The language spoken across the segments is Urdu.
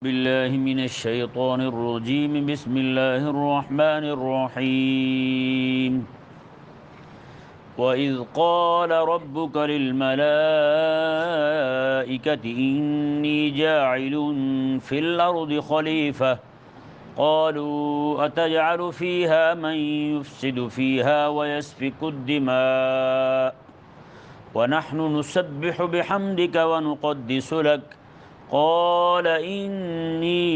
باللہ من الشیطان الرجیم بسم اللہ الرحمن الرحیم وَإِذْ قَالَ رَبُّكَ لِلْمَلَائِكَةِ إِنِّي جَاعِلٌ فِي الْأَرْضِ خَلِيفَةً قَالُوا أَتَجْعَلُ فِيهَا مَن يُفْسِدُ فِيهَا وَيَسْفِكُ الدِّمَاءَ وَنَحْنُ نُسَبِّحُ بِحَمْدِكَ وَنُقَدِّسُ لَكَ قال إني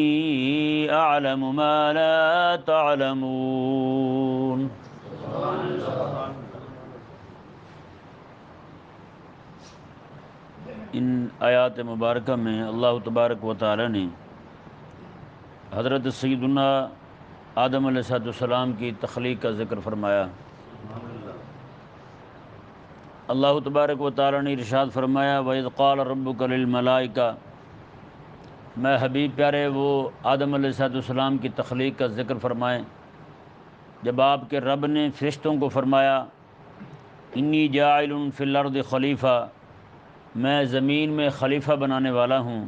أعلم ما لا تعلمون۔ ان آیات مبارکہ میں اللہ تبارک و تعالی نے حضرت سیدنا آدم علیہ السلام کی تخلیق کا ذکر فرمایا۔ اللہ تبارک و تعالی نے ارشاد فرمایا وَإِذْ قَالَ رَبُّكَ لِلْمَلَائِكَةِ، میں حبیب پیارے وہ آدم علیہ السلام کی تخلیق کا ذکر فرمائیں جب آپ کے رب نے فرشتوں کو فرمایا انی جاعل فی الارض خلیفہ، میں زمین میں خلیفہ بنانے والا ہوں۔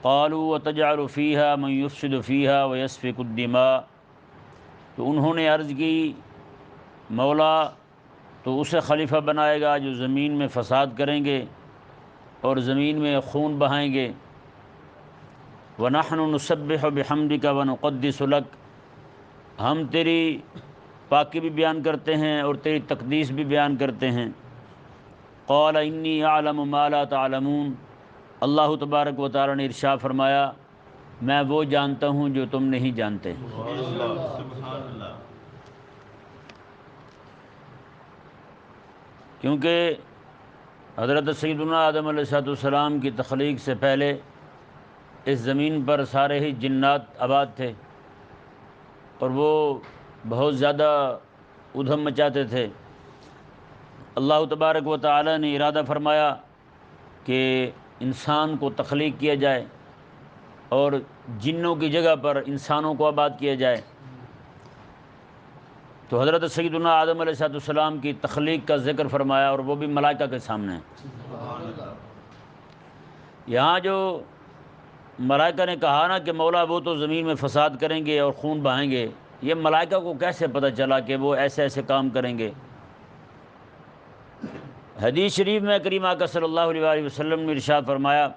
قالوا وتجعل فیہا من یفسد فیہا ویسفک الدماء، تو انہوں نے عرض کی مولا تو اسے خلیفہ بنائے گا جو زمین میں فساد کریں گے اور زمین میں خون بہائیں گے۔ وَنَحْنُ نُسَبِّحُ بِحَمْدِكَ وَنُقَدِّسُ لَكَ، ہم تیری پاکی بھی بیان کرتے ہیں اور تیری تقدیس بھی بیان کرتے ہیں۔ قَالَ إِنِّي أَعْلَمُ مَا لَا تَعْلَمُونَ، اللہ تبارک و تعالی نے ارشاد فرمایا میں وہ جانتا ہوں جو تم نہیں جانتے۔ کیونکہ حضرت سیدنا آدم علیہ السلام کی تخلیق سے پہلے اس زمین پر سارے ہی جنات آباد تھے اور وہ بہت زیادہ ادھم مچاتے تھے۔ اللہ تبارک و تعالی نے ارادہ فرمایا کہ انسان کو تخلیق کیا جائے اور جنوں کی جگہ پر انسانوں کو آباد کیا جائے، تو حضرت سیدنا آدم علیہ السلام کی تخلیق کا ذکر فرمایا اور وہ بھی ملائکہ کے سامنے۔ یہاں جو ملائکہ نے کہا نا کہ مولا وہ تو زمین میں فساد کریں گے اور خون بہائیں گے، یہ ملائکہ کو کیسے پتہ چلا کہ وہ ایسے ایسے کام کریں گے؟ حدیث شریف میں کریم آقا صلی اللہ علیہ وسلم نے ارشاد فرمایا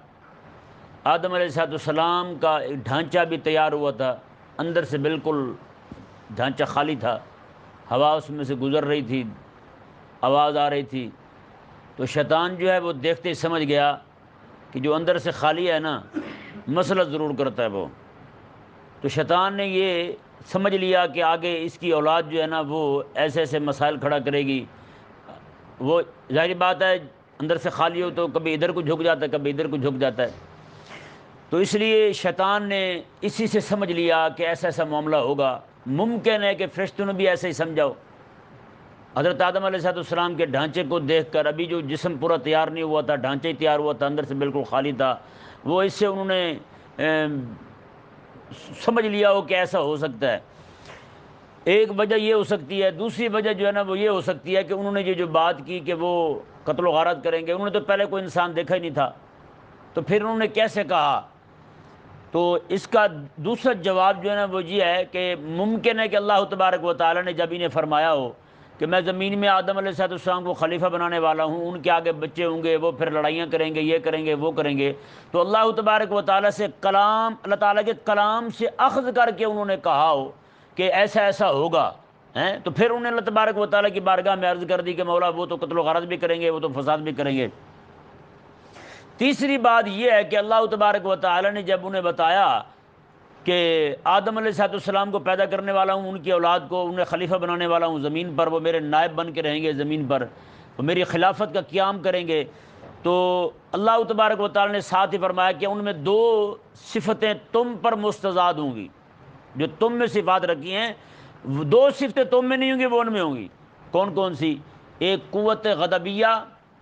آدم علیہ السلام کا ایک ڈھانچہ بھی تیار ہوا تھا، اندر سے بالکل ڈھانچہ خالی تھا، ہوا اس میں سے گزر رہی تھی، آواز آ رہی تھی، تو شیطان جو ہے وہ دیکھتے ہی سمجھ گیا کہ جو اندر سے خالی ہے نا مسئلہ ضرور کرتا ہے وہ۔ تو شیطان نے یہ سمجھ لیا کہ آگے اس کی اولاد جو ہے نا وہ ایسے ایسے مسائل کھڑا کرے گی، وہ ظاہری بات ہے اندر سے خالی ہو تو کبھی ادھر کو جھک جاتا ہے کبھی ادھر کو جھک جاتا ہے، تو اس لیے شیطان نے اسی سے سمجھ لیا کہ ایسا ایسا معاملہ ہوگا۔ ممکن ہے کہ فرشتوں نے بھی ایسے ہی سمجھا ہو۔ حضرت آدم علیہ السلام کے ڈھانچے کو دیکھ کر ابھی جو جسم پورا تیار نہیں ہوا تھا، ڈھانچہ ہی تیار ہوا تھا، اندر سے بالکل خالی تھا، وہ اس سے انہوں نے سمجھ لیا ہو کہ ایسا ہو سکتا ہے۔ ایک وجہ یہ ہو سکتی ہے، دوسری وجہ جو ہے نا وہ یہ ہو سکتی ہے کہ انہوں نے یہ جو بات کی کہ وہ قتل و غارت کریں گے، انہوں نے تو پہلے کوئی انسان دیکھا ہی نہیں تھا، تو پھر انہوں نے کیسے کہا؟ تو اس کا دوسرا جواب جو ہے نا وہ یہ ہے کہ ممکن ہے کہ اللہ تبارک و تعالی نے جب انہیں فرمایا ہو کہ میں زمین میں آدم علیہ السلام کو خلیفہ بنانے والا ہوں، ان کے آگے بچے ہوں گے، وہ پھر لڑائیاں کریں گے، یہ کریں گے وہ کریں گے، تو اللہ تبارک و تعالی سے کلام، اللہ تعالیٰ کے کلام سے اخذ کر کے انہوں نے کہا ہو کہ ایسا ایسا ہوگا، تو پھر انہوں نے اللہ تبارک و تعالیٰ کی بارگاہ میں عرض کر دی کہ مولا وہ تو قتل و غارت بھی کریں گے، وہ تو فساد بھی کریں گے۔ تیسری بات یہ ہے کہ اللہ تبارک و تعالی نے جب انہیں بتایا کہ آدم علیہ السلام کو پیدا کرنے والا ہوں، ان کی اولاد کو انہیں خلیفہ بنانے والا ہوں زمین پر، وہ میرے نائب بن کے رہیں گے زمین پر، وہ میری خلافت کا قیام کریں گے، تو اللہ تبارک و تعالی نے ساتھ ہی فرمایا کہ ان میں دو صفتیں تم پر مستضاد ہوں گی، جو تم میں صفات رکھی ہیں وہ دو صفتیں تم میں نہیں ہوں گی، وہ ان میں ہوں گی۔ کون کون سی؟ ایک قوت غضبیہ،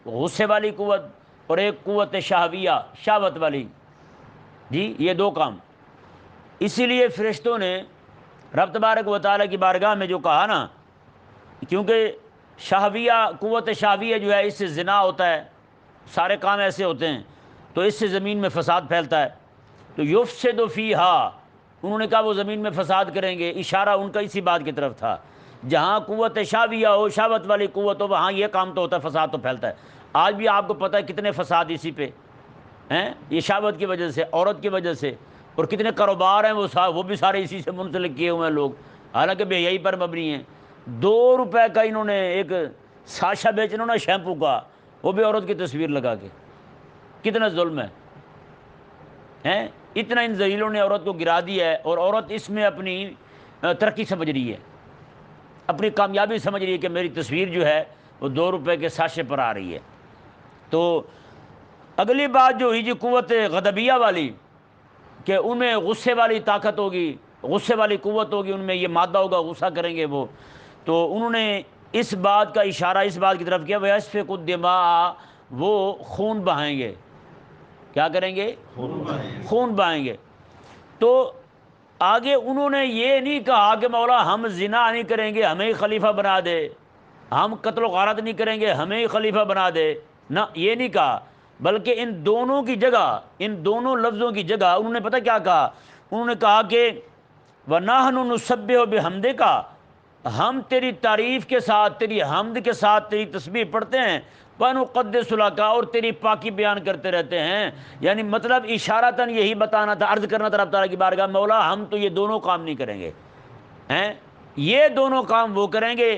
غصے والی قوت، اور ایک قوت شہویہ، شہوت والی، جی یہ دو کام۔ اسی لیے فرشتوں نے رب تبارک و تعالیٰ کی بارگاہ میں جو کہا نا، کیونکہ شہویہ، قوت شہویہ جو ہے اس سے زنا ہوتا ہے، سارے کام ایسے ہوتے ہیں، تو اس سے زمین میں فساد پھیلتا ہے، تو یفسد فیہا، انہوں نے کہا وہ زمین میں فساد کریں گے، اشارہ ان کا اسی بات کی طرف تھا، جہاں قوت شہویہ ہو، شہوت والی قوت ہو، وہاں یہ کام تو ہوتا ہے، فساد تو پھیلتا ہے۔ آج بھی آپ کو پتہ ہے کتنے فساد اسی پہ ہیں، یہ شہوت کی وجہ سے، عورت کی وجہ سے، اور کتنے کاروبار ہیں وہ بھی سارے اسی سے منسلک کیے ہوئے ہیں لوگ، حالانکہ بے حیائی پر مبنی ہیں۔ 2 روپے کا انہوں نے ایک ساشا بیچنا نا شیمپو کا، وہ بھی عورت کی تصویر لگا کے، کتنا ظلم ہے ہیں۔ اتنا ان ذلیلوں نے عورت کو گرا دیا ہے، اور عورت اس میں اپنی ترقی سمجھ رہی ہے، اپنی کامیابی سمجھ رہی ہے کہ میری تصویر جو ہے وہ 2 روپے کے ساشے پر آ رہی ہے۔ تو اگلی بات جو ہوئی جی قوت غضبیہ والی، کہ ان میں غصے والی طاقت ہوگی، غصے والی قوت ہوگی، ان میں یہ مادہ ہوگا، غصہ کریں گے وہ، تو انہوں نے اس بات کا اشارہ اس بات کی طرف کیا، وَيَسْفِكُ الدِّمَاءَ، وہ خون بہائیں گے، کیا کریں گے؟ خون بہائیں گے۔ تو آگے انہوں نے یہ نہیں کہا کہ مولا ہم زنا نہیں کریں گے ہمیں ہی خلیفہ بنا دے، ہم قتل و غارت نہیں کریں گے ہمیں ہی خلیفہ بنا دے، نہ یہ نہیں کہا، بلکہ ان دونوں کی جگہ، ان دونوں لفظوں کی جگہ انہوں نے پتہ کیا کہا؟ انہوں نے کہا کہ وَنَحْنُ نُسَبِّحُ بِحَمْدِكَ، ہم تیری تعریف کے ساتھ، تیری حمد کے ساتھ تیری تسبیح پڑھتے ہیں، وَنُقَدِّسُ لَكَ، اور تیری پاکی بیان کرتے رہتے ہیں۔ یعنی مطلب اشارتاً یہی بتانا تھا، عرض کرنا تھا رب تعالیٰ کی بارگاہ، مولا ہم تو یہ دونوں کام نہیں کریں گے ہیں، یہ دونوں کام وہ کریں گے،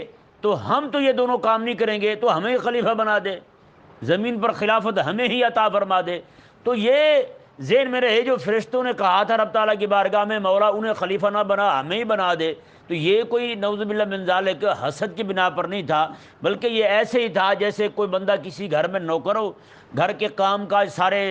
تو ہم تو یہ دونوں کام نہیں کریں گے، تو ہمیں خلیفہ بنا دے، زمین پر خلافت ہمیں ہی عطا فرما دے۔ تو یہ ذہن میں رہے، جو فرشتوں نے کہا تھا رب تعالیٰ کی بارگاہ میں مولا انہیں خلیفہ نہ بنا ہمیں ہی بنا دے، تو یہ کوئی نعوذ باللہ من ذالک حسد کی بنا پر نہیں تھا، بلکہ یہ ایسے ہی تھا جیسے کوئی بندہ کسی گھر میں نوکر ہو، گھر کے کام کاج سارے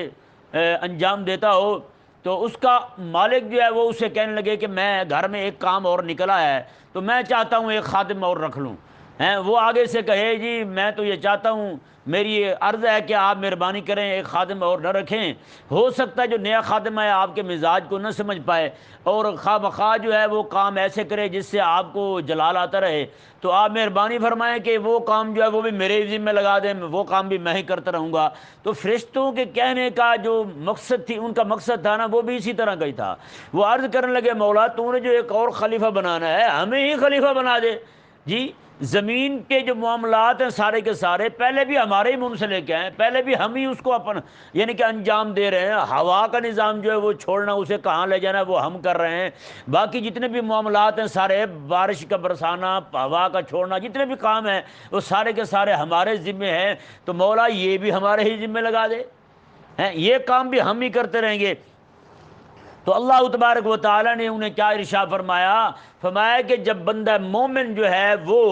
انجام دیتا ہو، تو اس کا مالک جو ہے وہ اسے کہنے لگے کہ میں گھر میں ایک کام اور نکلا ہے تو میں چاہتا ہوں ایک خادم اور رکھ لوں ہیں، وہ آگے سے کہے جی میں تو یہ چاہتا ہوں، میری یہ عرض ہے کہ آپ مہربانی کریں ایک خادم اور نہ رکھیں، ہو سکتا ہے جو نیا خادم ہے آپ کے مزاج کو نہ سمجھ پائے اور خواہ مخواہ جو ہے وہ کام ایسے کرے جس سے آپ کو جلال آتا رہے، تو آپ مہربانی فرمائیں کہ وہ کام جو ہے وہ بھی میرے ذمہ لگا دیں، وہ کام بھی میں ہی کرتا رہوں گا۔ تو فرشتوں کے کہنے کا جو مقصد تھی، ان کا مقصد تھا نا، وہ بھی اسی طرح کا ہی تھا۔ وہ عرض کرنے لگے مولا تو نے جو ایک اور خلیفہ بنانا ہے ہمیں ہی خلیفہ بنا دے۔ جی زمین کے جو معاملات ہیں سارے کے سارے پہلے بھی ہمارے ہی منسلک ہیں، پہلے بھی ہم ہی اس کو یعنی کہ انجام دے رہے ہیں، ہوا کا نظام جو ہے وہ چھوڑنا، اسے کہاں لے جانا ہے وہ ہم کر رہے ہیں، باقی جتنے بھی معاملات ہیں سارے، بارش کا برسانا، ہوا کا چھوڑنا، جتنے بھی کام ہیں وہ سارے کے سارے ہمارے ذمے ہیں، تو مولا یہ بھی ہمارے ہی ذمے لگا دے ہیں، یہ کام بھی ہم ہی کرتے رہیں گے۔ تو اللہ تبارک و تعالیٰ نے انہیں کیا ارشاد فرمایا کہ جب بندہ مومن جو ہے وہ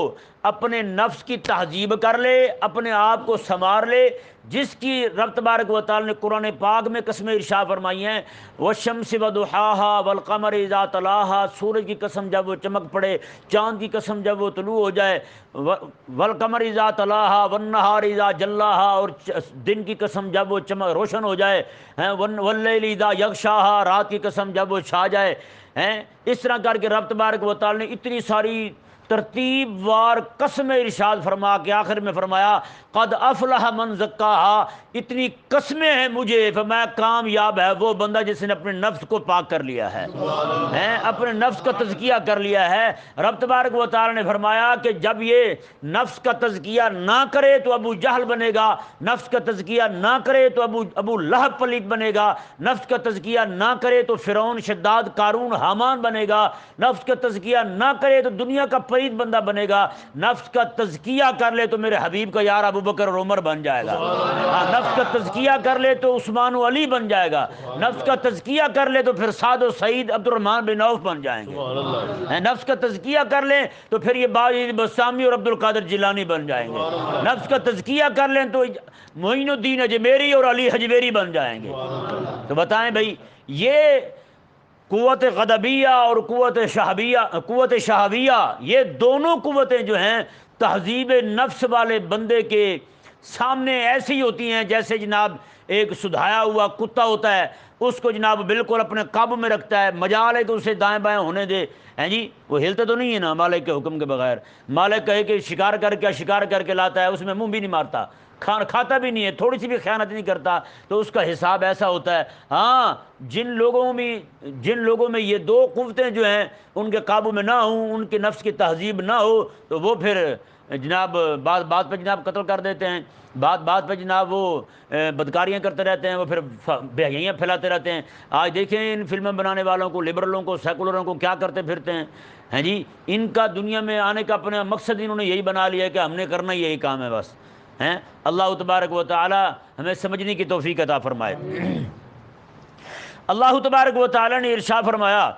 اپنے نفس کی تہذیب کر لے، اپنے آپ کو سنوار لے، جس کی رب تبارک و تعالیٰ نے قرآن پاک میں قسمیں ارشاد فرمائی ہیں، والشمس وضحاها والقمر اذا تلاها، سورج کی قسم جب وہ چمک پڑے، چاند کی قسم جب وہ طلوع ہو جائے، والقمر اذا تلاها والنهار اذا جلاها، اور دن کی قسم جب وہ روشن ہو جائے، واللیل اذا یغشاها، رات کی قسم جب وہ چھا جائے ہیں، اس طرح کر کے رب تبارک و تعالیٰ نے اتنی ساری ترتیب وار قسمیں ارشاد فرما کے آخر میں فرمایا قد افلح من زکاہا، اتنی قسمیں ہیں مجھے، فرمایا کامیاب ہے وہ بندہ جس نے اپنے نفس کو پاک کر لیا ہے، اپنے نفس کا تزکیہ کر لیا ہے۔ رب تبارک و تعالی نے فرمایا کہ جب یہ نفس کا تزکیہ نہ کرے تو ابو جہل بنے گا، نفس کا تزکیہ نہ کرے تو ابو لہب پلیت بنے گا، نفس کا تزکیہ نہ کرے تو فرعون، شداد، قارون، حامان بنے گا، نفس کا تزکیہ نہ کرے تو دنیا کا پلید بندہ بنے گا، نفس کا تزکیہ کر لے تو میرے حبیب کا یار ابو بکر اور عمر بن جائے گا، نفس کا تزکیہ کر لے تو عثمان و علی بن جائے گا، نفس کا تزکیہ کر لے تو پھر سعد و سعید، عبد الرحمن بن عوف بن جائیں گے، نفس کا تزکیہ کر لیں تو پھر یہ باجی بسطامی اور عبد القادر جیلانی بن جائیں گے، نفس کا تزکیہ کر لیں تو معین الدین اجمیری اور علی حجویری بن جائیں گے۔ تو بتائیں بھائی یہ قوت غضبیہ اور قوت شہویہ، یہ دونوں قوتیں جو ہیں تہذیب نفس والے بندے کے سامنے ایسی ہوتی ہیں جیسے جناب ایک سدھایا ہوا کتا ہوتا ہے، اس کو جناب بالکل اپنے قابو میں رکھتا ہے، مجال ہے کہ اسے دائیں بائیں ہونے دے، ہیں جی وہ ہلتا تو نہیں ہے نا مالک کے حکم کے بغیر، مالک کہے کہ شکار کر کے لاتا ہے، اس میں منہ بھی نہیں مارتا، کھاتا بھی نہیں ہے، تھوڑی سی بھی خیانت نہیں کرتا، تو اس کا حساب ایسا ہوتا ہے۔ ہاں جن لوگوں میں یہ دو قوتیں جو ہیں ان کے قابو میں نہ ہوں، ان کے نفس کی تہذیب نہ ہو، تو وہ پھر جناب بات بات پہ جناب قتل کر دیتے ہیں، بات بات پہ جناب وہ بدکاریاں کرتے رہتے ہیں، وہ پھر بے حیاں پھیلاتے رہتے ہیں۔ آج دیکھیں ان فلمیں بنانے والوں کو، لبرلوں کو، سیکولروں کو کیا کرتے پھرتے ہیں، ہیں جی۔ ان کا دنیا میں آنے کا اپنا مقصد انہوں نے یہی بنا لیا ہے کہ ہم نے کرنا یہی کام ہے بس، ہیں۔ اللہ تبارک و تعالی ہمیں سمجھنے کی توفیق عطا فرمائے۔ اللہ تبارک و تعالی نے ارشاد فرمایا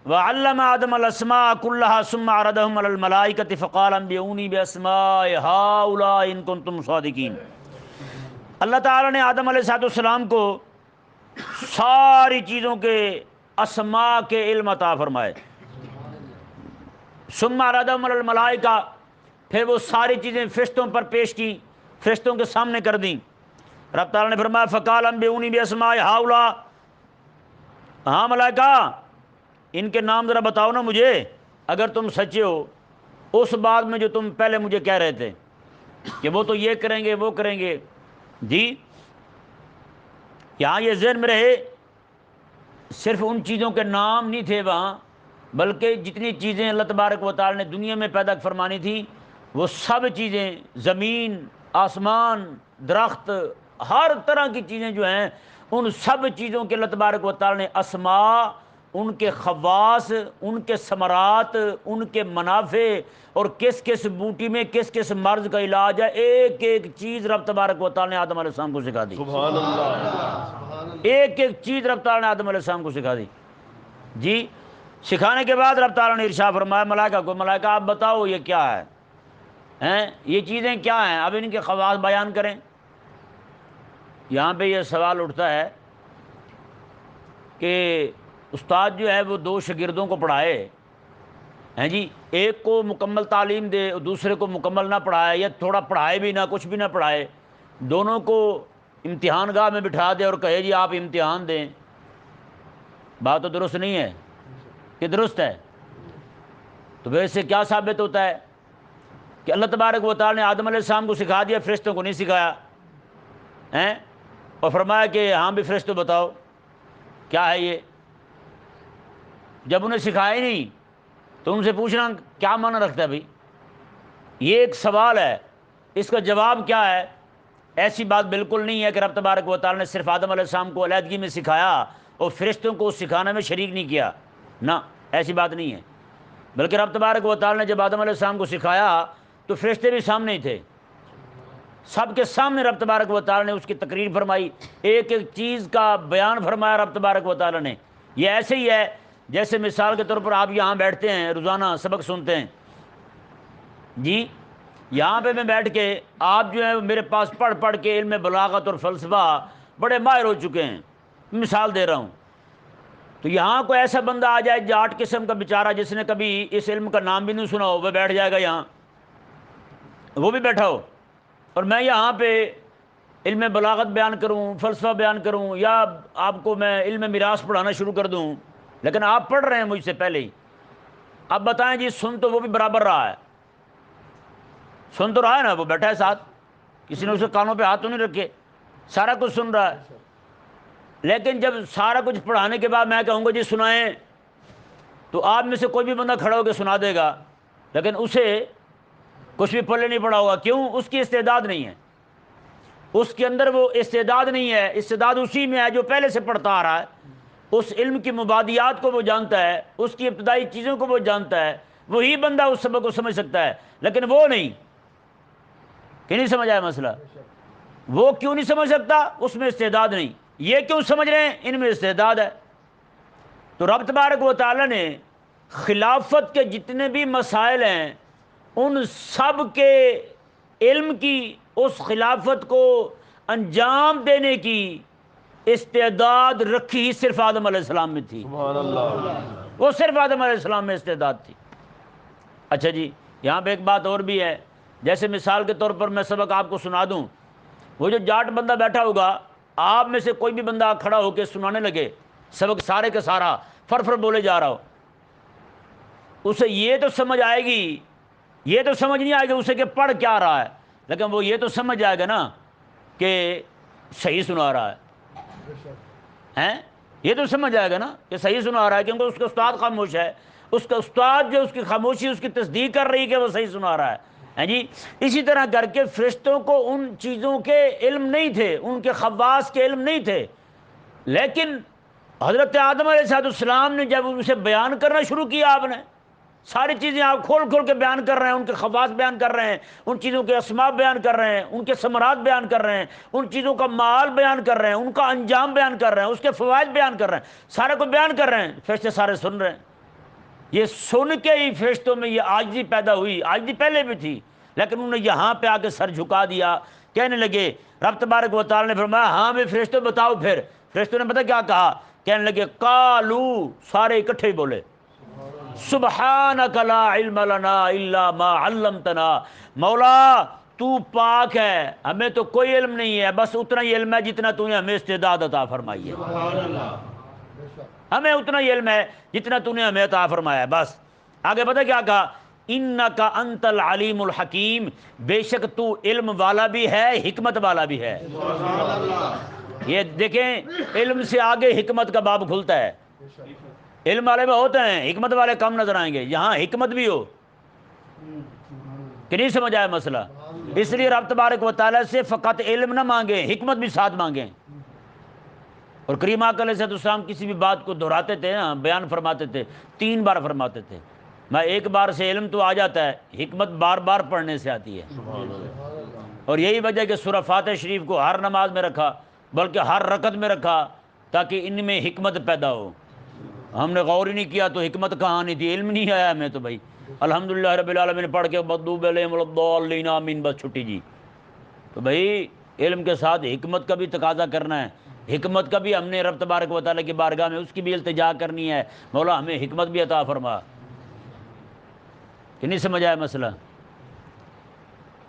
وَعَلَّمَ آدَمَ الْأَسْمَاءَ كُلَّهَا ثُمَّ عَرَضَهُمْ عَلَى الْمَلَائِكَةِ فَقَالَ أَنبِئُونِي بِأَسْمَاءِ هَؤُلَاءِ إِن كُنتُمْ صَادِقِينَ۔ اللہ تعالیٰ نے آدم علیہ السلام کو ساری چیزوں کے اسماء کے علم عطا فرمائے۔ ثُمَّ عَرَضَهُمْ عَلَى الْمَلَائِكَةِ، پھر وہ ساری چیزیں فرشتوں پر پیش کی، فرشتوں کے سامنے کر دیں۔ رب تعالیٰ نے فرمایا فَقَالَ أَنبِئُونِي بِأَسْمَاءِ هَؤُلَاءِ، ہاں ملائکہ ان کے نام ذرا بتاؤ نا مجھے، اگر تم سچے ہو اس بات میں جو تم پہلے مجھے کہہ رہے تھے کہ وہ تو یہ کریں گے وہ کریں گے۔ جی یہاں یہ ذہن میں رہے، صرف ان چیزوں کے نام نہیں تھے وہاں، بلکہ جتنی چیزیں اللہ تبارک و تعالی نے دنیا میں پیدا فرمانی تھی وہ سب چیزیں، زمین، آسمان، درخت، ہر طرح کی چیزیں جو ہیں ان سب چیزوں کے اللہ تبارک و تعالی نے اسماء، ان کے خواص، ان کے ثمرات، ان کے منافع، اور کس کس بوٹی میں کس کس مرض کا علاج ہے، ایک ایک چیز رب تبارک و تعالی نے آدم علیہ السلام کو سکھا دی۔ سبحان اللہ۔ ایک ایک چیز رب تعالی نے آدم علیہ السلام کو سکھا دی۔ جی سکھانے کے بعد رب تعالی نے ارشاد فرمایا ملائکہ کو، ملائکہ آپ بتاؤ یہ کیا ہے، ہیں یہ چیزیں کیا ہیں، اب ان کے خواص بیان کریں۔ یہاں پہ یہ سوال اٹھتا ہے کہ استاد جو ہے وہ دو شاگردوں کو پڑھائے ہیں جی، ایک کو مکمل تعلیم دے اور دوسرے کو مکمل نہ پڑھائے، یا تھوڑا پڑھائے بھی نہ کچھ بھی نہ پڑھائے، دونوں کو امتحان گاہ میں بٹھا دے اور کہے جی آپ امتحان دیں، بات تو درست نہیں ہے کہ درست ہے؟ تو پھر اس سے کیا ثابت ہوتا ہے کہ اللہ تبارک و تعالی نے آدم علیہ السلام کو سکھا دیا، فرشتوں کو نہیں سکھایا ہیں، اور فرمایا کہ ہاں بھی فرشتوں بتاؤ کیا ہے یہ۔ جب انہیں سکھایا ہی نہیں تو ان سے پوچھنا کیا معنی رکھتا ہے بھائی؟ یہ ایک سوال ہے، اس کا جواب کیا ہے؟ ایسی بات بالکل نہیں ہے کہ رب تبارک و تعالی نے صرف آدم علیہ السلام کو علیحدگی میں سکھایا اور فرشتوں کو سکھانے میں شریک نہیں کیا، نہ ایسی بات نہیں ہے۔ بلکہ رب تبارک و تعالی نے جب آدم علیہ السلام کو سکھایا تو فرشتے بھی سامنے ہی تھے، سب کے سامنے رب تبارک و تعالی نے اس کی تقریر فرمائی، ایک ایک چیز کا بیان فرمایا رب تبارک و تعالی نے۔ یہ ایسے ہی ہے جیسے مثال کے طور پر آپ یہاں بیٹھتے ہیں، روزانہ سبق سنتے ہیں جی، یہاں پہ میں بیٹھ کے آپ جو ہے میرے پاس پڑھ پڑھ کے علم بلاغت اور فلسفہ بڑے ماہر ہو چکے ہیں، مثال دے رہا ہوں۔ تو یہاں کوئی ایسا بندہ آ جائے جاٹ قسم کا بیچارہ جس نے کبھی اس علم کا نام بھی نہیں سنا ہو، وہ بیٹھ جائے گا یہاں، وہ بھی بیٹھا ہو، اور میں یہاں پہ علم بلاغت بیان کروں، فلسفہ بیان کروں، یا آپ کو میں علم میراث پڑھانا شروع کر دوں، لیکن آپ پڑھ رہے ہیں مجھ سے پہلے ہی، اب بتائیں جی سن تو وہ بھی برابر رہا ہے، سن تو رہا ہے نا، وہ بیٹھا ہے ساتھ، کسی نے اسے کانوں پہ ہاتھ تو نہیں رکھے، سارا کچھ سن رہا ہے۔ لیکن جب سارا کچھ پڑھانے کے بعد میں کہوں گا جی سنائیں، تو آپ میں سے کوئی بھی بندہ کھڑا ہو کے سنا دے گا، لیکن اسے کچھ بھی پلے نہیں پڑا ہوگا، کیوں؟ اس کی استعداد نہیں ہے، اس کے اندر وہ استعداد نہیں ہے، استعداد اسی میں ہے جو پہلے سے پڑھتا آ رہا ہے، اس علم کی مبادیات کو وہ جانتا ہے، اس کی ابتدائی چیزوں کو وہ جانتا ہے، وہی بندہ اس سبق کو سمجھ سکتا ہے، لیکن وہ نہیں۔ کہ نہیں سمجھ آیا مسئلہ؟ وہ کیوں نہیں سمجھ سکتا؟ اس میں استعداد نہیں۔ یہ کیوں سمجھ رہے ہیں؟ ان میں استعداد ہے۔ تو رب تبارک و تعالی نے خلافت کے جتنے بھی مسائل ہیں ان سب کے علم کی، اس خلافت کو انجام دینے کی استعداد رکھی ہی صرف آدم علیہ السلام میں تھی۔ سبحان اللہ۔ وہ صرف آدم علیہ السلام میں استعداد تھی۔ اچھا جی، یہاں پہ ایک بات اور بھی ہے، جیسے مثال کے طور پر میں سبق آپ کو سنا دوں، وہ جو جاٹ بندہ بیٹھا ہوگا، آپ میں سے کوئی بھی بندہ کھڑا ہو کے سنانے لگے سبق سارے کا سارا فر بولے جا رہا ہو، اسے یہ تو سمجھ آئے گی، یہ تو سمجھ نہیں آئے گی اسے کہ پڑھ کیا رہا ہے، لیکن وہ یہ تو سمجھ جائے گا نا کہ صحیح سنا رہا ہے، یہ تو سمجھ جائے گا نا کہ صحیح سنا رہا ہے، کیونکہ اس کا استاد خاموش ہے، اس کا استاد جو اس کی خاموشی اس کی تصدیق کر رہی ہے کہ وہ صحیح سنا رہا ہے جی۔ اسی طرح کر کے فرشتوں کو ان چیزوں کے علم نہیں تھے، ان کے خواص کے علم نہیں تھے، لیکن حضرت آدم علیہ السلام نے جب اسے بیان کرنا شروع کیا، آپ نے ساری چیزیں آپ کھول کھول کے بیان کر رہے ہیں، ان کے خواص بیان کر رہے ہیں، ان چیزوں کے اسماء بیان کر رہے ہیں، ان کے ثمرات بیان کر رہے ہیں، ان چیزوں کا مال بیان کر رہے ہیں، ان کا انجام بیان کر رہے ہیں، اس کے فوائد بیان کر رہے ہیں، سارے کو بیان کر رہے ہیں، فرشتے سارے سن رہے ہیں۔ یہ سن کے ہی فرشتوں میں یہ عاجزی پیدا ہوئی، عاجزی پہلے بھی تھی، لیکن انہوں نے یہاں پہ آ کے سر جھکا دیا، کہنے لگے، رب تبارک و تعالی نے فرمایا ہاں میں فرشتوں بتاؤ، پھر فرشتوں نے پتہ کیا کہا، کہنے لگے قالو، سارے اکٹھے ہی بولے سبحانک لا علم لنا الا ما علمتنا، مولا تو پاک ہے، ہمیں تو کوئی علم نہیں ہے، بس اتنا ہی علم ہے جتنا تو نے ہمیں استعداد عطا فرمائی ہے، ہمیں اتنا ہی علم ہے جتنا تو نے ہمیں عطا فرمایا ہے، بس۔ آگے پتہ کیا کہا، انک انت العلیم الحکیم، بے شک تو علم والا بھی ہے، حکمت والا بھی ہے۔ یہ دیکھیں علم سے آگے حکمت کا باب کھلتا ہے، علم والے میں ہوتے ہیں، حکمت والے کم نظر آئیں گے، یہاں حکمت بھی ہو کہ نہیں سمجھ آیا مسئلہ؟ اس لیے رب تبارک و تعالیٰ سے فقط علم نہ مانگیں، حکمت بھی ساتھ مانگیں۔ اور کریم آقا علیہ السلام کسی بھی بات کو دہراتے تھے نا، بیان فرماتے تھے، 3 بار فرماتے تھے، میں ایک بار سے علم تو آ جاتا ہے، حکمت بار بار پڑھنے سے آتی ہے۔ اور یہی وجہ کہ سورہ فاتح شریف کو ہر نماز میں رکھا، بلکہ ہر رکعت میں رکھا، تاکہ ان میں حکمت پیدا ہو۔ ہم نے غور ہی نہیں کیا تو حکمت کہاں نہیں تھی، علم نہیں آیا ہمیں تو بھائی الحمدللہ رب العالمین پڑھ کے مغضوب علیہم ولا الضالین آمین بس چھٹی جی۔ تو بھائی علم کے ساتھ حکمت کا بھی تقاضا کرنا ہے، حکمت کا بھی ہم نے رب تبارک و تعالیٰ کی بارگاہ میں اس کی بھی التجا کرنی ہے، مولا ہمیں حکمت بھی عطا فرما۔ کہ نہیں سمجھ آیا مسئلہ؟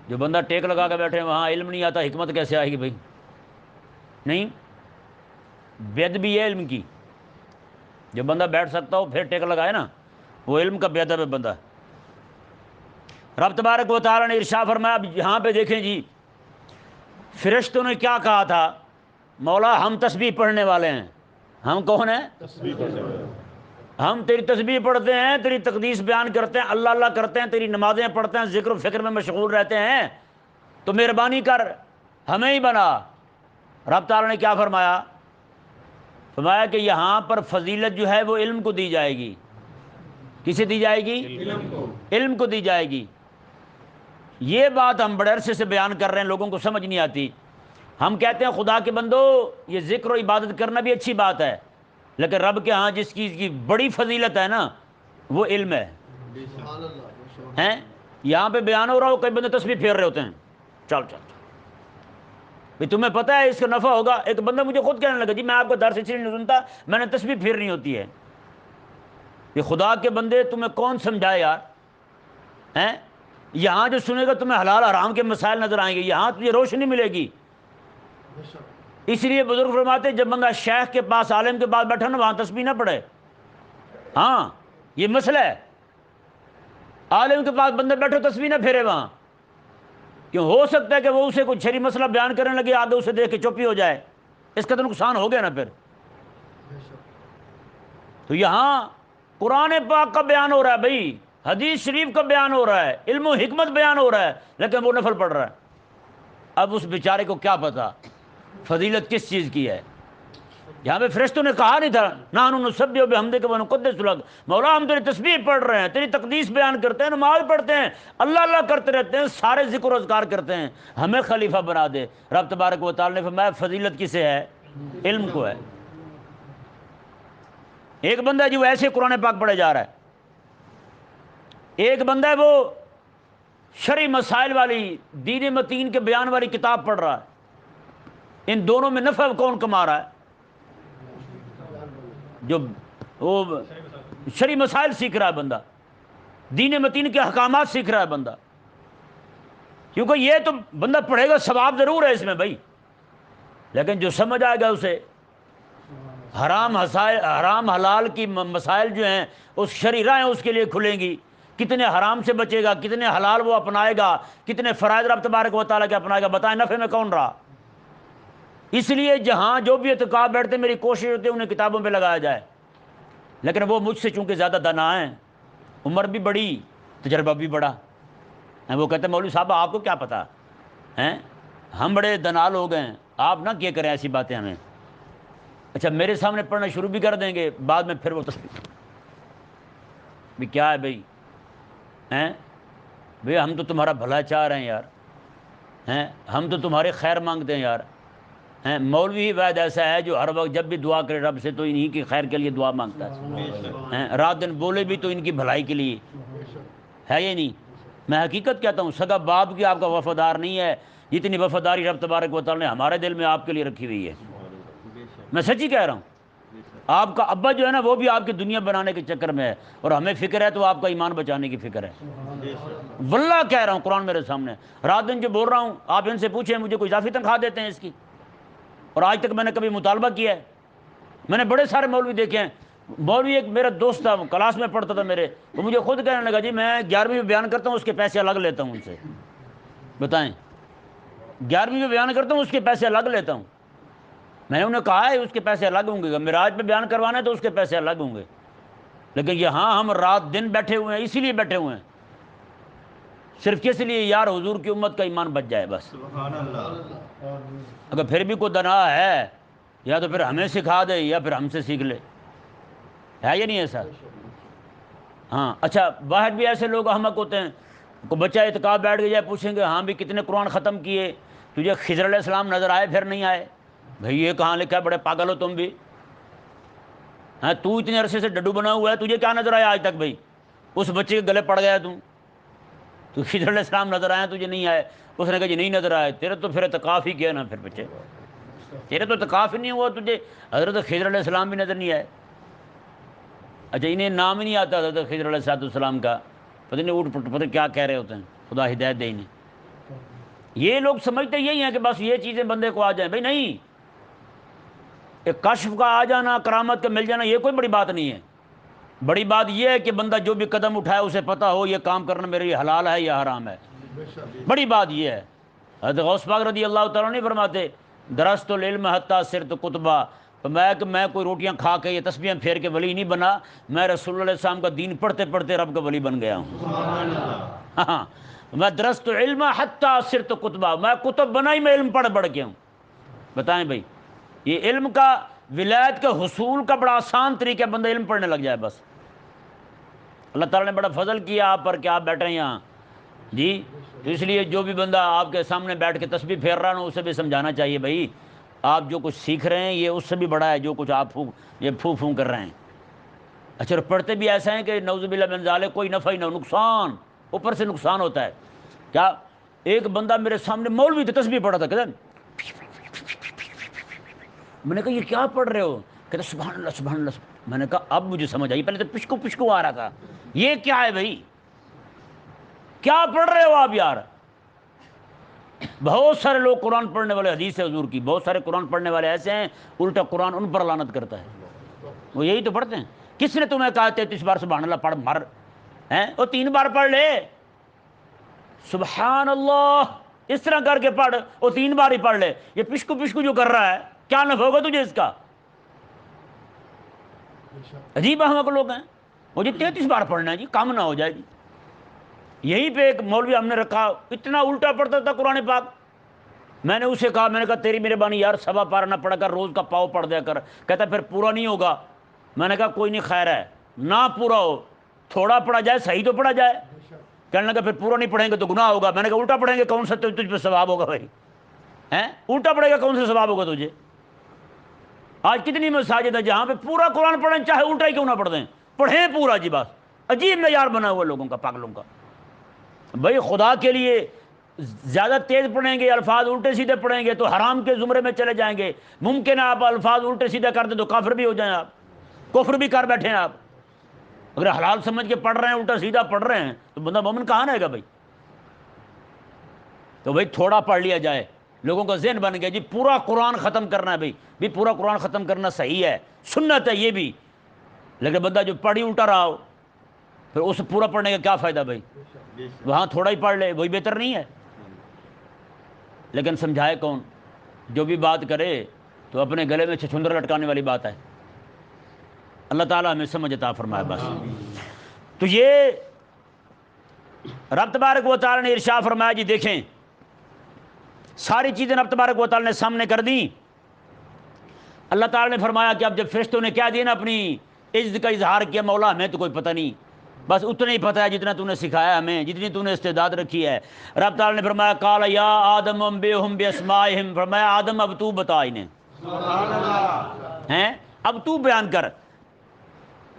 جو بندہ ٹیک لگا کے بیٹھے وہاں علم نہیں آتا، حکمت کیسے آئے گی بھائی؟ نہیں، بید بھی ہے علم کی، جو بندہ بیٹھ سکتا ہو پھر ٹیک لگائے نا، وہ علم کا بے ادب ہے بندہ۔ رب تبارک و تعالیٰ نے ارشاد فرمایا، اب یہاں پہ دیکھیں جی فرشتوں نے کیا کہا تھا، مولا ہم تسبیح پڑھنے والے ہیں۔ ہم کون ہیں؟ ہم تیری تسبیح پڑھتے ہیں، تیری تقدیس بیان کرتے ہیں، اللہ اللہ کرتے ہیں، تیری نمازیں پڑھتے ہیں، ذکر و فکر میں مشغول رہتے ہیں، تو مہربانی کر ہمیں ہی بنا۔ رب تعالیٰ نے کیا فرمایا؟ فرمایا کہ یہاں پر فضیلت جو ہے وہ علم کو دی جائے گی۔ کسے دی جائے گی؟ علم کو دی جائے گی۔ یہ بات ہم بڑے عرصے سے بیان کر رہے ہیں، لوگوں کو سمجھ نہیں آتی۔ ہم کہتے ہیں خدا کے بندو یہ ذکر و عبادت کرنا بھی اچھی بات ہے، لیکن رب کے ہاں جس چیز کی بڑی فضیلت ہے نا وہ علم ہے۔ ہیں یہاں پہ بیان ہو رہا ہو، کئی بندے تسبیح پھیر رہے ہوتے ہیں، چل چل بھئی تمہیں پتہ ہے اس کا نفع ہوگا۔ ایک بندہ مجھے خود کہنے لگا جی میں آپ کا درس اس لیے نہیں سنتا، میں نے تسبیح پھیرنی ہوتی ہے۔ یہ خدا کے بندے تمہیں کون سمجھائے یار؟ ہیں یہاں جو سنے گا تمہیں حلال حرام کے مسائل نظر آئیں گے، یہاں تجھے روشنی ملے گی۔ اس لیے بزرگ فرماتے ہیں جب بندہ شیخ کے پاس عالم کے پاس بیٹھا نا وہاں تسبیح نہ پڑھے۔ ہاں یہ مسئلہ ہے، عالم کے پاس بندہ بیٹھو تسبیح نہ پھیرے وہاں، کیوں ہو سکتا ہے کہ وہ اسے کوئی شرعی مسئلہ بیان کرنے لگے، آگے اسے دیکھ کے چوپی ہو جائے، اس کا تو نقصان ہو گیا نا پھر۔ تو یہاں قرآن پاک کا بیان ہو رہا ہے بھائی، حدیث شریف کا بیان ہو رہا ہے، علم و حکمت بیان ہو رہا ہے، لیکن وہ نفل پڑھ رہا ہے۔ اب اس بیچارے کو کیا پتا فضیلت کس چیز کی ہے؟ یہاں پہ فرشتوں نے کہا نہیں تھا نحن نسبح بحمدک ونقدس لک، مولا ہم تیری تسبیح پڑھ رہے ہیں، تیری تقدیس بیان کرتے ہیں، نماز پڑھتے ہیں، اللہ اللہ کرتے رہتے ہیں، سارے ذکر و اذکار کرتے ہیں، ہمیں خلیفہ بنا دے۔ رب تبارک و تعالی نے فرمایا فضیلت کسے ہے؟ علم کو ہے۔ ایک بندہ جو ایسے قرآن پاک پڑھے جا رہا ہے، ایک بندہ ہے وہ شرعی مسائل والی دین متین کے بیان والی کتاب پڑھ رہا ہے۔ ان دونوں میں نفع کون کما رہا ہے؟ جو وہ شرعی مسائل سیکھ رہا ہے بندہ، دین متین کے احکامات سیکھ رہا ہے بندہ، کیونکہ یہ تو بندہ پڑھے گا ثواب ضرور ہے اس میں بھائی، لیکن جو سمجھ آئے گا اسے حرام حلال کی مسائل جو ہیں اس شرعی راہیں اس کے لیے کھلیں گی، کتنے حرام سے بچے گا، کتنے حلال وہ اپنائے گا، کتنے فرائض رب تبارک و تعالیٰ کے اپنائے گا، بتائیں نفع میں کون رہا؟ اس لیے جہاں جو بھی اعتکاف بیٹھتے میری کوشش ہوتی ہے انہیں کتابوں پہ لگایا جائے، لیکن وہ مجھ سے چونکہ زیادہ دانا ہیں، عمر بھی بڑی، تجربہ بھی بڑا، وہ کہتے ہیں مولوی صاحب آپ کو کیا پتہ ہیں، ہم بڑے دنا لوگ ہیں، آپ نہ کیا کریں ایسی باتیں ہمیں۔ اچھا میرے سامنے پڑھنا شروع بھی کر دیں گے، بعد میں پھر وہ تسبیح بھی کیا ہے بھائی، بھئی ہم تو تمہارا بھلا چاہ رہے ہیں یار، ہم تو تمہارے خیر مانگتے ہیں یار، مولوی ہی واحد ایسا ہے جو ہر وقت جب بھی دعا کرے رب سے تو انہی کی خیر کے لیے دعا مانگتا ہے، رات دن بولے بھی تو ان کی بھلائی کے لیے ہے یہ نہیں۔ میں حقیقت کہتا ہوں، سگا باپ کی آپ کا وفادار نہیں ہے جتنی وفاداری رب تبارک و تعالیٰ نے ہمارے دل میں آپ کے لیے رکھی ہوئی ہے، میں سچی کہہ رہا ہوں۔ آپ کا ابا جو ہے نا وہ بھی آپ کی دنیا بنانے کے چکر میں ہے، اور ہمیں فکر ہے تو آپ کا ایمان بچانے کی فکر ہے، واللہ کہہ رہا ہوں، قرآن میرے سامنے، رات دن جو بول رہا ہوں آپ ان سے پوچھیں مجھے کوئی اضافی تنخواہ دیتے ہیں اس کی، اور آج تک میں نے کبھی مطالبہ کیا ہے؟ میں نے بڑے سارے مولوی دیکھے ہیں، مولوی ایک میرا دوست تھا، وہ کلاس میں پڑھتا تھا میرے، وہ مجھے خود کہنے لگا جی میں 11ویں میں بیان کرتا ہوں اس کے پیسے الگ لیتا ہوں ان سے، بتائیں 11ویں میں بیان کرتا ہوں اس کے پیسے الگ لیتا ہوں۔ میں نے انہیں کہا ہے اس کے پیسے الگ ہوں گے، معراج پہ بیان کروانا ہے تو اس کے پیسے الگ ہوں گے، لیکن یہاں ہم رات دن بیٹھے ہوئے ہیں، اسی لیے بیٹھے ہوئے ہیں، صرف کس لیے یار حضور کی امت کا ایمان بچ جائے بس۔ سبحان اللہ۔ اگر پھر بھی کوئی دنا ہے یا تو پھر ہمیں سکھا دے یا پھر ہم سے سیکھ لے، ہے یا نہیں ایسا؟ ہاں اچھا، باہر بھی ایسے لوگ احمق ہوتے ہیں، کو بچہ اعتکاف بیٹھ گیا پوچھیں گے ہاں بھی کتنے قرآن ختم کیے، تجھے خضر علیہ السلام نظر آئے پھر نہیں آئے؟ بھئی یہ کہاں لکھا ہے، بڑے پاگل ہو تم بھی، ہاں تو اتنے عرصے سے ڈڈو بنا ہوا ہے، تجھے کیا نظر آیا آج تک؟ بھئی اس بچے کے گلے پڑ گیا تو خضر علیہ السلام نظر آئے تجھے نہیں آئے؟ اس نے کہا جی نہیں نظر آئے، تیرے تو پھر اعتکاف ہی کیا نا، پھر بچے تیرے تو اعتکاف ہی نہیں ہوا، تجھے حضرت خضر علیہ السلام بھی نظر نہیں آئے۔ اچھا انہیں نام ہی نہیں آتا حضرت خضر علیہ السلام کا، پتہ نہیں اوٹ پٹ پتہ کیا کہہ رہے ہوتے ہیں، خدا ہدایت دے انہیں۔ یہ لوگ سمجھتے یہی ہیں کہ بس یہ چیزیں بندے کو آ جائیں، بھئی نہیں، ایک کشف کا آ جانا، کرامت کا مل جانا یہ کوئی بڑی بات نہیں ہے، بڑی بات یہ ہے کہ بندہ جو بھی قدم اٹھائے اسے پتہ ہو یہ کام کرنا میرے لیے حلال ہے یا حرام ہے، بڑی بات یہ ہے۔ حضرت غوث پاک رضی اللہ تعالیٰ نہیں فرماتے درست العلم حتی صرت کتبہ، کہ میں کوئی روٹیاں کھا کے یا تسبیحاں پھیر کے ولی نہیں بنا، میں رسول اللہ علیہ السلام کا دین پڑھتے پڑھتے رب کا ولی بن گیا ہوں۔ ہاں میں درست علم حتی صرت کتبہ، میں کتب بنا ہی میں علم پڑھ پڑھ کے ہوں۔ بتائیں بھائی، یہ علم کا ولایت کے حصول کا بڑا آسان طریقہ ہے، بندہ علم پڑھنے لگ جائے بس۔ اللہ تعالیٰ نے بڑا فضل کیا آپ پر کہ آپ بیٹھے ہیں یہاں جی، تو اس لیے جو بھی بندہ آپ کے سامنے بیٹھ کے تسبیح پھیر رہا نا اسے بھی سمجھانا چاہیے بھائی آپ جو کچھ سیکھ رہے ہیں یہ اس سے بھی بڑا ہے جو کچھ آپ یہ پھوں کر رہے ہیں۔ اچھا اور پڑھتے بھی ایسا ہیں کہ نعوذ باللہ من ذالک کوئی نفع ہی نہ، نقصان اوپر سے نقصان ہوتا ہے۔ کیا ایک بندہ میرے سامنے مولوی تھے تسبیح پڑھا تھا، کہتے میں نے کہا یہ کیا پڑھ رہے ہو؟ کہتے سبحان اللہ سبحان اللہ۔ میں نے کہا اب مجھے سمجھ آئی، پہلے تو پشکو پشکو آ رہا تھا، یہ کیا ہے بھائی، کیا پڑھ رہے ہو آپ یار؟ بہت سارے لوگ قرآن پڑھنے والے، حدیث حضور کی، بہت سارے قرآن پڑھنے والے ایسے ہیں الٹا قرآن ان پر لعنت کرتا ہے، وہ یہی تو پڑھتے ہیں۔ کس نے تمہیں کہا 33 بار سبحان اللہ پڑھ مر ہیں؟ وہ 3 بار پڑھ لے، سبحان اللہ اس طرح کر کے پڑھ، وہ 3 بار ہی پڑھ لے، یہ پشکو پشکو جو کر رہا ہے کیا نفع ہوگا تجھے اس کا؟ عجیب احمق لوگ ہیں، مجھے 33 بار پڑھنا ہے جی، کام نہ ہو جائے جی۔ یہیں پہ ایک مولوی ہم نے رکھا، اتنا الٹا پڑھتا تھا قرآن پاک، میں نے اسے کہا، میں نے کہا تیری مہربانی یار سوا پارہ نہ پڑھا کر، روز کا پاؤ پڑھ دیا کر۔ کہتا پھر پورا نہیں ہوگا۔ میں نے کہا کوئی نہیں، خیر ہے نہ پورا ہو، تھوڑا پڑھا جائے، صحیح تو پڑھا جائے۔ کہنے لگا پھر پورا نہیں پڑھیں گے تو گناہ ہوگا۔ میں نے کہا الٹا پڑھیں گے کون سا تجھ پہ ثواب ہوگا بھائی، ہیں الٹا پڑھے گا کون سا ثواب ہوگا تجھے؟ آج کتنی مساجد ہے جہاں پہ پورا قرآن پڑھیں چاہے الٹا ہی کیوں نہ پڑھ دیں، پڑھیں پورا جی بس۔ عجیب معیار بنا ہوا لوگوں کا، پاگلوں کا۔ بھائی خدا کے لیے زیادہ تیز پڑھیں گے، الفاظ الٹے سیدھے پڑھیں گے تو حرام کے زمرے میں چلے جائیں گے۔ ممکن ہے آپ الفاظ الٹے سیدھے کر دیں تو کافر بھی ہو جائیں، آپ کفر بھی کر بیٹھے ہیں آپ۔ اگر حلال سمجھ کے پڑھ رہے ہیں، الٹا سیدھا پڑھ رہے ہیں تو بندہ مومن کہاں رہے گا بھائی؟ تو بھائی تھوڑا پڑھ لیا جائے، لوگوں کا ذہن بن گیا جی پورا قرآن ختم کرنا ہے۔ بھائی پورا قرآن ختم کرنا صحیح ہے، سنت ہے یہ بھی، لیکن بندہ جو پڑھی الٹا رہا ہو پھر اس پورا پڑھنے کا کیا فائدہ بھائی؟ وہاں تھوڑا ہی پڑھ لے، وہی بہتر نہیں ہے؟ لیکن سمجھائے کون؟ جو بھی بات کرے تو اپنے گلے میں چھچھندر لٹکانے والی بات ہے۔ اللہ تعالیٰ ہمیں سمجھ عطا فرمائے بس۔ تو یہ رب تبارک و تعالیٰ نے ارشاد فرمایا جی دیکھیں ساری چیزیں رب تبارک و تعالیٰ نے سامنے کر دیں۔ اللہ تعالیٰ نے فرمایا کہ اب جب فرشتوں نے کیا دیا نا اپنی عزت کا اظہار کیا، مولا ہمیں تو کوئی پتہ نہیں، بس اتنا ہی پتہ ہے جتنا تو نے سکھایا ہمیں، جتنی تو نے استعداد رکھی ہے۔ رب تعالیٰ نے فرمایا قال یا آدم انبئہم باسمائہم، فرمایا آدم اب تو بتا انہیں، ہیں اب تو بیان کر۔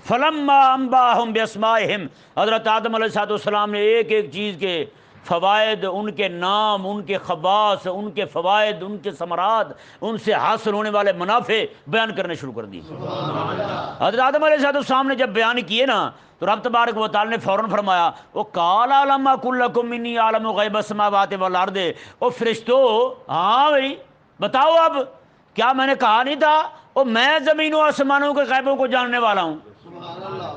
فلما انباہم باسمائہم، حضرت آدم علیہ السلام نے ایک ایک چیز کے فوائد، ان کے نام، ان کے خواص، ان کے فوائد، ان کے ثمرات، ان سے حاصل ہونے والے منافع بیان کرنے شروع کر دی۔ حضرت آدم علیہ السلام نے جب بیان کیے نا تو رب تبارک و تعالی نے فوراً فرمایا وہ قال علم اقل لکم انی اعلم غیب السماوات والارض، او فرشتو ہاں بھائی بتاؤ اب، کیا میں نے کہا نہیں تھا او میں زمین و آسمانوں کے غیبوں کو جاننے والا ہوں،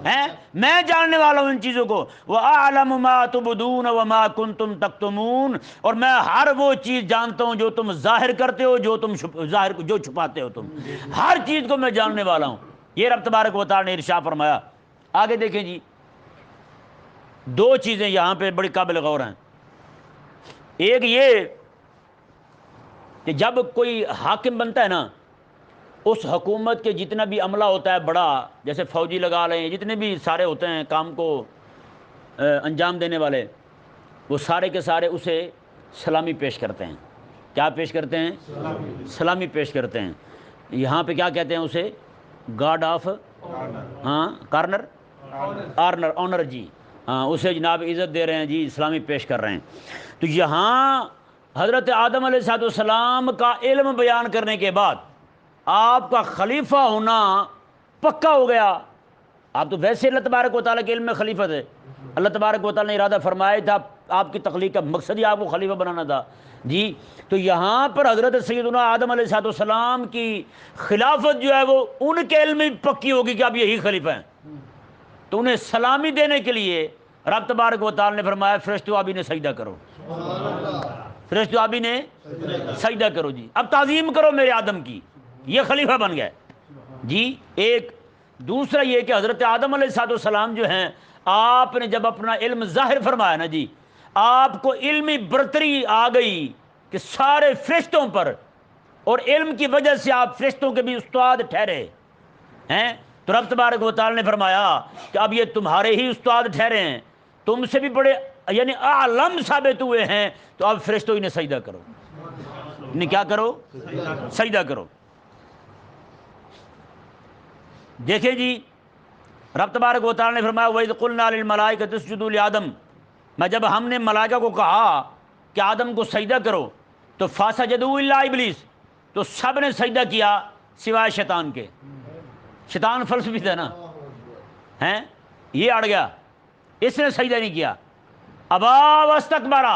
ہیں میں جاننے والا ہوں ان چیزوں کو۔ وَأَعْلَمُ مَا تُبْدُونَ وَمَا كُنْتُمْ تَكْتُمُونَ، اور میں ہر وہ چیز جانتا ہوں جو تم ظاہر کرتے ہو، جو تم جو چھپاتے ہو، تم ہر چیز کو میں جاننے والا ہوں۔ یہ رب تبارک و تعالی نے ارشاد فرمایا۔ آگے دیکھیں جی، دو چیزیں یہاں پہ بڑی قابل غور ہیں۔ ایک یہ کہ جب کوئی حاکم بنتا ہے نا، اس حکومت کے جتنا بھی عملہ ہوتا ہے بڑا، جیسے فوجی لگا لیں، جتنے بھی سارے ہوتے ہیں کام کو انجام دینے والے، وہ سارے کے سارے اسے سلامی پیش کرتے ہیں۔ کیا پیش کرتے ہیں؟ سلامی پیش کرتے ہیں۔ یہاں پہ کیا کہتے ہیں اسے؟ گارڈ آف کارنر، آنر جی، ہاں اسے جناب عزت دے رہے ہیں جی، اسلامی پیش کر رہے ہیں۔ تو یہاں حضرت آدم علیہ السلام کا علم بیان کرنے کے بعد آپ کا خلیفہ ہونا پکا ہو گیا۔ آپ تو ویسے اللہ تبارک و تعالیٰ کے علم میں خلیفہ تھے، اللہ تبارک و تعالیٰ نے ارادہ فرمایا تھا، آپ کی تخلیق کا مقصد ہی آپ کو خلیفہ بنانا تھا جی۔ تو یہاں پر حضرت سیدنا آدم علیہ السلام کی خلافت جو ہے وہ ان کے علم میں پکی ہوگی کہ اب یہی خلیفہ ہیں۔ تو انہیں سلامی دینے کے لیے رب تبارک و تعالیٰ نے فرمایا فرشتو ابھی نے سجدہ کرو، فرشتو ابھی نے سجدہ کرو جی، اب تعظیم کرو میرے آدم کی، یہ خلیفہ بن گئے جی۔ ایک دوسرا یہ کہ حضرت آدم علیہ السلام جو ہیں، آپ نے جب اپنا علم ظاہر فرمایا نا جی، آپ کو علمی برتری آ گئی کہ سارے فرشتوں پر، اور علم کی وجہ سے آپ فرشتوں کے بھی استاد ٹھہرے ہیں۔ تو رب تبارک و تعالی نے فرمایا کہ اب یہ تمہارے ہی استاد ٹھہرے ہیں، تم سے بھی بڑے یعنی اعلم ثابت ہوئے ہیں، تو اب فرشتوں انہیں سجدہ کرو، انہیں کیا کرو؟ سجدہ کرو۔ دیکھیں جی، رب تبارک و تعالی نے فرمایا وَإِذْ قُلْنَا لِلْمَلَائِكَةِ اسْجُدُوا لِآدَمَ، میں جب ہم نے ملائکہ کو کہا کہ آدم کو سجدہ کرو تو فَسَجَدُوا إِلَّا إِبْلِيسَ، تو سب نے سجدہ کیا سوائے شیطان کے۔ شیطان فلسفی تھا نا، ہیں یہ اڑ گیا، اس نے سجدہ نہیں کیا۔ ابا واستکبرا،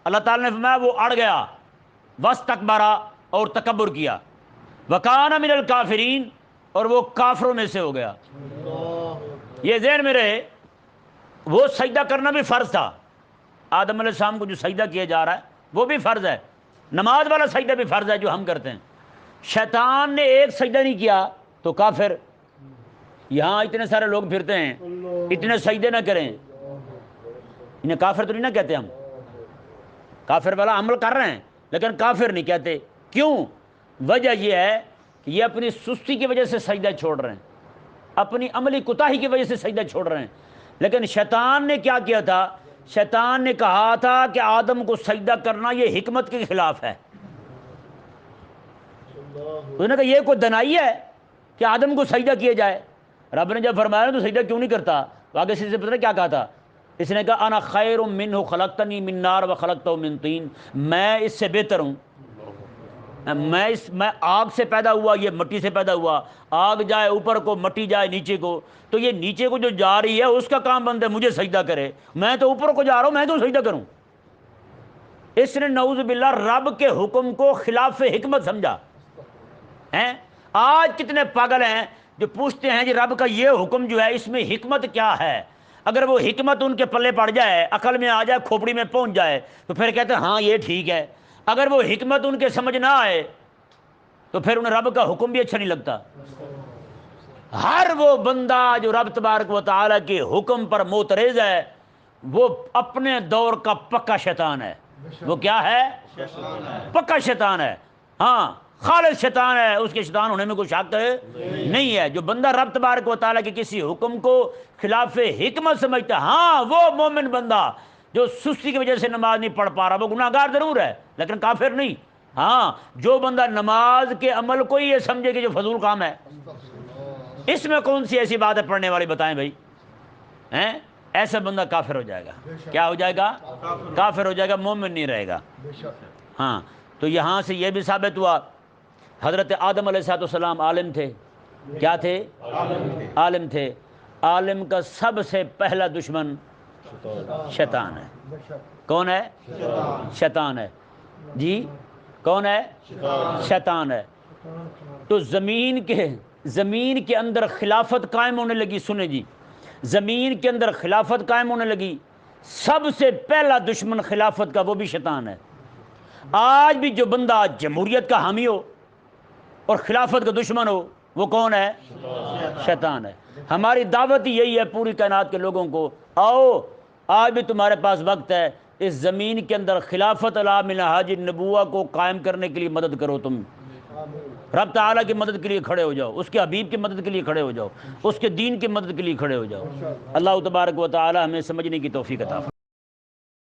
اللہ تعالی نے فرمایا وہ اڑ گیا، واستکبرا اور تکبر کیا، وکان من الکافرین اور وہ کافروں میں سے ہو گیا۔ یہ ذہن میں رہے، وہ سجدہ کرنا بھی فرض تھا، آدم علیہ السلام کو جو سجدہ کیا جا رہا ہے وہ بھی فرض ہے، نماز والا سجدہ بھی فرض ہے جو ہم کرتے ہیں۔ شیطان نے ایک سجدہ نہیں کیا تو کافر۔ یہاں اتنے سارے لوگ پھرتے ہیں، اتنے سجدے نہ کریں، انہیں کافر تو نہیں نہ کہتے، ہم کافر والا عمل کر رہے ہیں لیکن کافر نہیں کہتے۔ کیوں؟ وجہ یہ ہے کہ یہ اپنی سستی کی وجہ سے سجدہ چھوڑ رہے ہیں، اپنی عملی کوتاہی کی وجہ سے سجدہ چھوڑ رہے ہیں۔ لیکن شیطان نے کیا کیا تھا؟ شیطان نے کہا تھا کہ آدم کو سجدہ کرنا یہ حکمت کے خلاف ہے۔ انہوں نے کہا یہ کوئی دنائی ہے کہ آدم کو سجدہ کیا جائے؟ رب نے جب فرمایا تو سجدہ کیوں نہیں کرتا؟ آگے سے پتہ کیا کہا تھا؟ اس نے کہا انا خیر منہ خلقتنی من نار وخلقتہ من طین، میں اس سے بہتر ہوں، میں آگ سے پیدا ہوا، یہ مٹی سے پیدا ہوا، آگ جائے اوپر کو، مٹی جائے نیچے کو، تو یہ نیچے کو جو جا رہی ہے اس کا کام بند ہے مجھے سجدہ کرے، میں تو اوپر کو جا رہا ہوں، میں تو سجدہ کروں۔ اس نے نعوذ باللہ رب کے حکم کو خلاف حکمت سمجھا ہیں۔ آج کتنے پاگل ہیں جو پوچھتے ہیں جی رب کا یہ حکم جو ہے اس میں حکمت کیا ہے؟ اگر وہ حکمت ان کے پلے پڑ جائے، عقل میں آ جائے، کھوپڑی میں پہنچ جائے تو پھر کہتے ہیں ہاں یہ ٹھیک ہے۔ اگر وہ حکمت ان کے سمجھ نہ آئے تو پھر انہیں رب کا حکم بھی اچھا نہیں لگتا۔ ہر وہ بندہ جو رب تبارک و تعالیٰ کے حکم پر معترض ہے وہ اپنے دور کا پکا شیطان ہے۔ وہ کیا ہے؟ پکا شیطان ہے، ہاں خالص شیطان ہے، اس کے شیطان ہونے میں کوئی شک نہیں ہے۔ جو بندہ رب تبارک و تعالیٰ کے کسی حکم کو خلاف حکمت سمجھتا ہے، ہاں وہ مومن بندہ جو سستی کی وجہ سے نماز نہیں پڑھ پا رہا وہ گناہ گار ضرور ہے لیکن کافر نہیں۔ ہاں جو بندہ نماز کے عمل کو ہی یہ سمجھے کہ جو فضول کام ہے، اس میں کون سی ایسی بات ہے پڑھنے والی بتائیں بھائی، ہیں؟ ایسا بندہ کافر ہو جائے گا۔ کیا ہو جائے گا؟ کافر ہو جائے گا، مومن نہیں رہے گا۔ ہاں تو یہاں سے یہ بھی ثابت ہوا حضرت آدم علیہ السلام عالم تھے۔ کیا تھے؟ عالم تھے۔ عالم کا سب سے پہلا دشمن شیطان ہے۔ کون ہے؟ شیطان ہے۔ جی کون ہے؟ شیطان ہے۔ تو زمین کے اندر خلافت قائم ہونے لگی۔ سنیں جی، زمین کے اندر خلافت قائم ہونے لگی، سب سے پہلا دشمن خلافت کا وہ بھی شیطان ہے۔ آج بھی جو بندہ جمہوریت کا حامی ہو اور خلافت کا دشمن ہو وہ کون ہے؟ شیطان ہے۔ ہماری دعوت ہی یہی ہے پوری کائنات کے لوگوں کو، آؤ آج بھی تمہارے پاس وقت ہے، اس زمین کے اندر خلافت علی منہاج النبوہ کو قائم کرنے کے لیے مدد کرو۔ تم رب تعالیٰ کی مدد کے لیے کھڑے ہو جاؤ، اس کے حبیب کی مدد کے لیے کھڑے ہو جاؤ، اس کے دین کی مدد کے لیے کھڑے ہو جاؤ۔ اللہ تبارک و تعالیٰ ہمیں سمجھنے کی توفیق عطا فرمائے۔